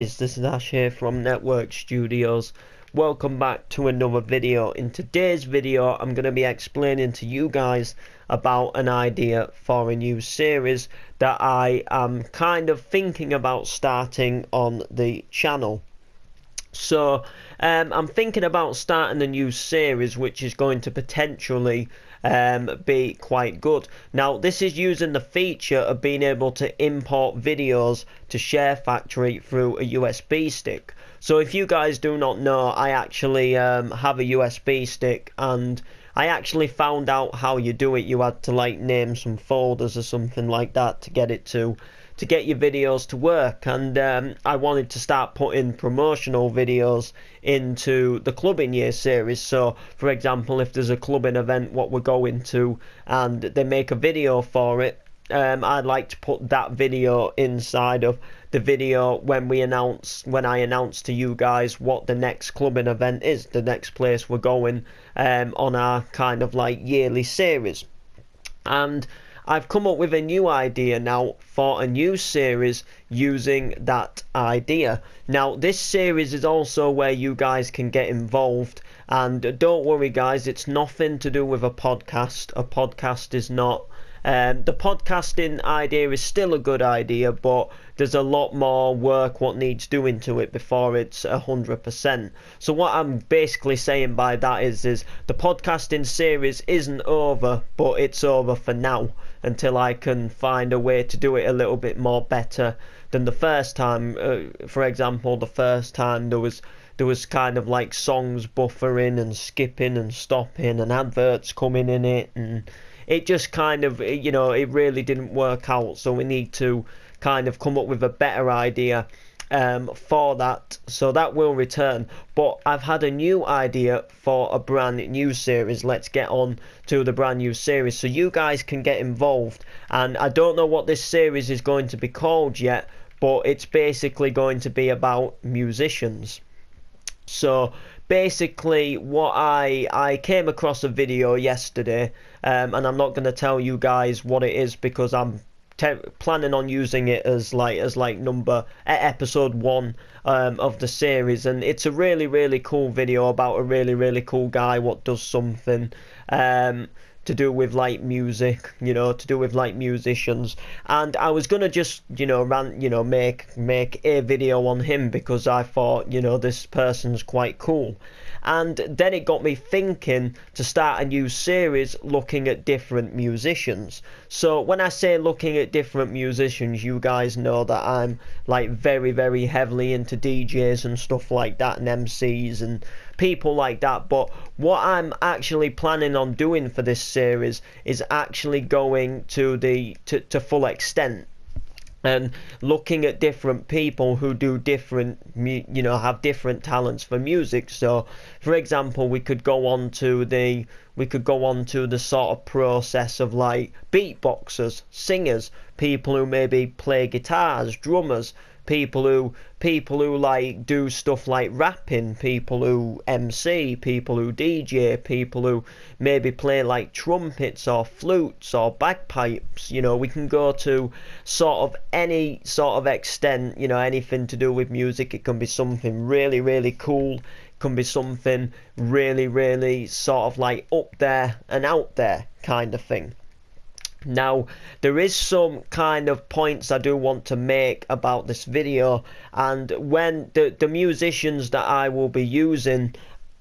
This is Ash here from Network Studios. Welcome back to another video. In today's video, I'm going to be explaining to you guys about an idea for a new series that I am kind of thinking about starting on the channel. So I'm thinking about starting a new series which is going to potentially be quite good. Now this is using the feature of being able to import videos to Share Factory through a USB stick. So if you guys do not know, I actually have a USB stick, and I actually found out how you do it. You had to like name some folders or something like that to get it to get your videos to work, and I wanted to start putting promotional videos into the clubbing year series. So for example, if there's a clubbing event what we're going to and they make a video for it, I'd like to put that video inside of the video when I announce to you guys what the next clubbing event is, the next place we're going on our kind of like yearly series. And I've come up with a new idea now for a new series using that idea. Now this series is also where you guys can get involved, and don't worry guys, it's nothing to do with a podcast. A podcast is not the podcasting idea is still a good idea, but there's a lot more work what needs doing to it before it's 100%. So what I'm basically saying by that is the podcasting series isn't over, but it's over for now until I can find a way to do it a little bit more better than the first time. For example, the first time there was kind of like songs buffering and skipping and stopping and adverts coming in it, and it just kind of, you know, it really didn't work out. So we need to kind of come up with a better idea for that. So that will return. But I've had a new idea for a brand new series. Let's get on to the brand new series so you guys can get involved. And I don't know what this series is going to be called yet, but it's basically going to be about musicians. So basically what I came across a video yesterday, and I'm not going to tell you guys what it is because I'm planning on using it as episode 1 of the series, and it's a really cool video about a really cool guy what does something to do with like music, you know, to do with like musicians. And I was gonna just, you know, make a video on him because I thought, you know, this person's quite cool. And then it got me thinking to start a new series looking at different musicians. So when I say looking at different musicians, you guys know that I'm like very heavily into DJs and stuff like that, and MCs and people like that. But what I'm actually planning on doing for this series is actually going to full extent and looking at different people who do different, you know, have different talents for music. So for example, we could go on to the sort of process of like beatboxers, singers, people who maybe play guitars, drummers, people who like do stuff like rapping, people who MC, people who DJ, people who maybe play like trumpets or flutes or bagpipes. You know, we can go to sort of any sort of extent, you know, anything to do with music. It can be something really cool, it can be something really sort of like up there and out there kind of thing. Now there is some kind of points I do want to make about this video, and when the musicians that I will be using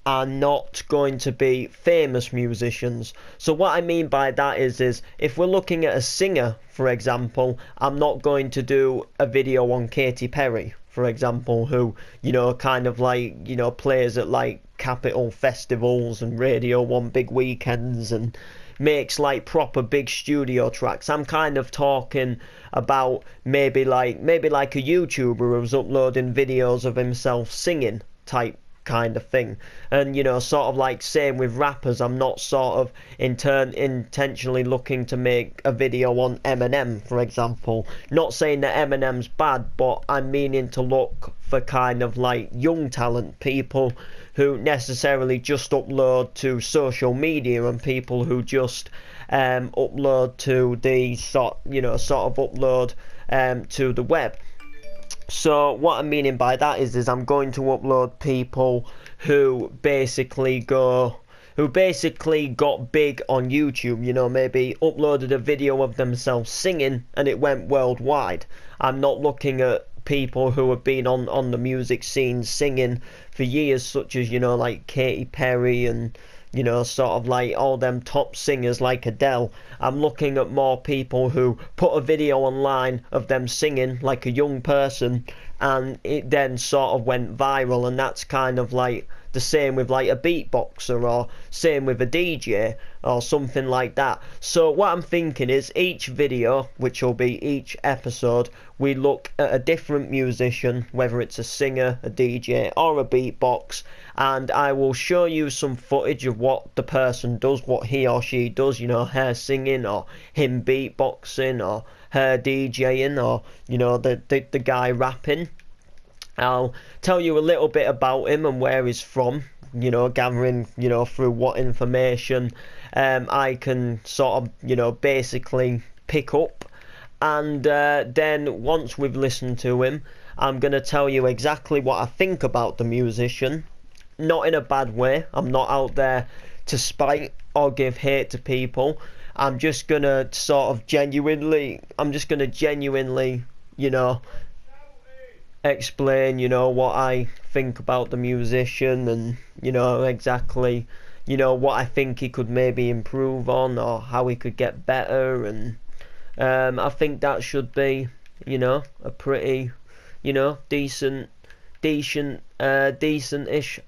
are not going to be famous musicians. So what I mean by that is if we're looking at a singer, for example, I'm not going to do a video on Katy Perry, for example, who, you know, kind of like, you know, plays at like Capitol festivals and Radio 1 big weekends and makes like proper big studio tracks. I'm kind of talking about maybe like a YouTuber who's uploading videos of himself singing type kind of thing. And you know, sort of like same with rappers, I'm not sort of intentionally looking to make a video on Eminem, for example. Not saying that Eminem's bad, but I'm meaning to look for kind of like young talent, people who necessarily just upload to social media and people who just upload to the sort of upload to the web. So what I'm meaning by that is I'm going to upload people who basically got big on YouTube, you know, maybe uploaded a video of themselves singing and it went worldwide. I'm not looking at people who have been on the music scene singing for years, such as, you know, like Katy Perry and, you know, sort of like all them top singers like Adele. I'm looking at more people who put a video online of them singing like a young person, and it then sort of went viral, and that's kind of like the same with like a beatboxer or same with a DJ or something like that. So what I'm thinking is each video, which will be each episode, we look at a different musician, whether it's a singer, a DJ or a beatbox, and I will show you some footage of what the person does, what he or she does, you know, her singing or him beatboxing or her DJing or, you know, the guy rapping. I'll tell you a little bit about him and where he's from, you know, gathering, you know, through what information I can sort of, you know, basically pick up. And then once we've listened to him, I'm going to tell you exactly what I think about the musician. Not in a bad way. I'm not out there to spite or give hate to people. I'm just going to genuinely, you know, explain, you know, what I think about the musician and, you know, exactly, you know, what I think he could maybe improve on or how he could get better. And I think that should be, you know, a pretty, you know, decent-ish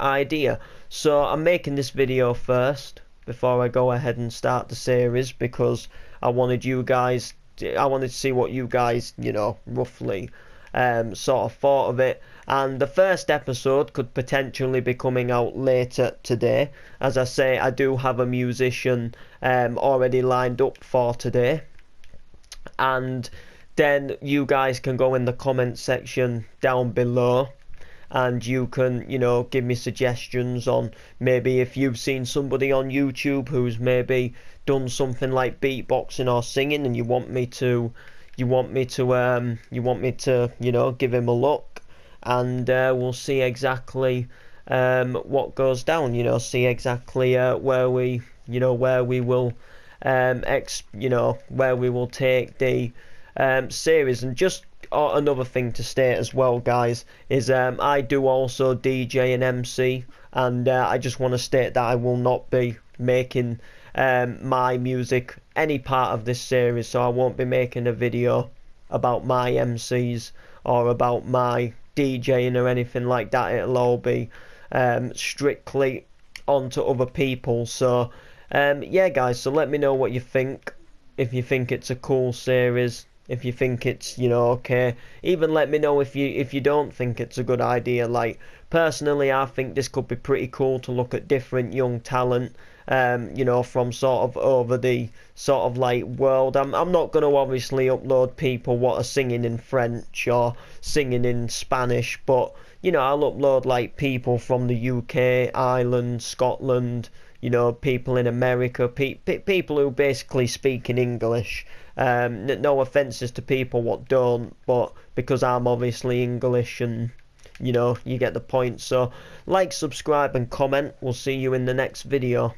idea. So I'm making this video first before I go ahead and start the series, because I wanted to see what you guys, you know, roughly sort of thought of it. And the first episode could potentially be coming out later today. As I say, I do have a musician already lined up for today, and then you guys can go in the comment section down below and you can, you know, give me suggestions on maybe if you've seen somebody on YouTube who's maybe done something like beatboxing or singing and you want me to, you know, give him a look, and we'll see exactly what goes down, you know, see exactly where we will where we will take the series. And just another thing to state as well, guys, is I do also DJ and MC, and I just want to state that I will not be making my music any part of this series, so I won't be making a video about my MCs or about my DJing or anything like that. It'll all be strictly onto other people. So yeah, guys, so let me know what you think. If you think it's a cool series, if you think it's, you know, okay. Even let me know if you don't think it's a good idea. Like, personally, I think this could be pretty cool to look at different young talent, you know, from sort of over the sort of like world. I'm not going to obviously upload people what are singing in French or singing in Spanish, but, you know, I'll upload like people from the UK, Ireland, Scotland, you know, people in America, people who basically speak in English. No offences to people what don't, but because I'm obviously English, and, you know, you get the point. So like, subscribe and comment. We'll see you in the next video.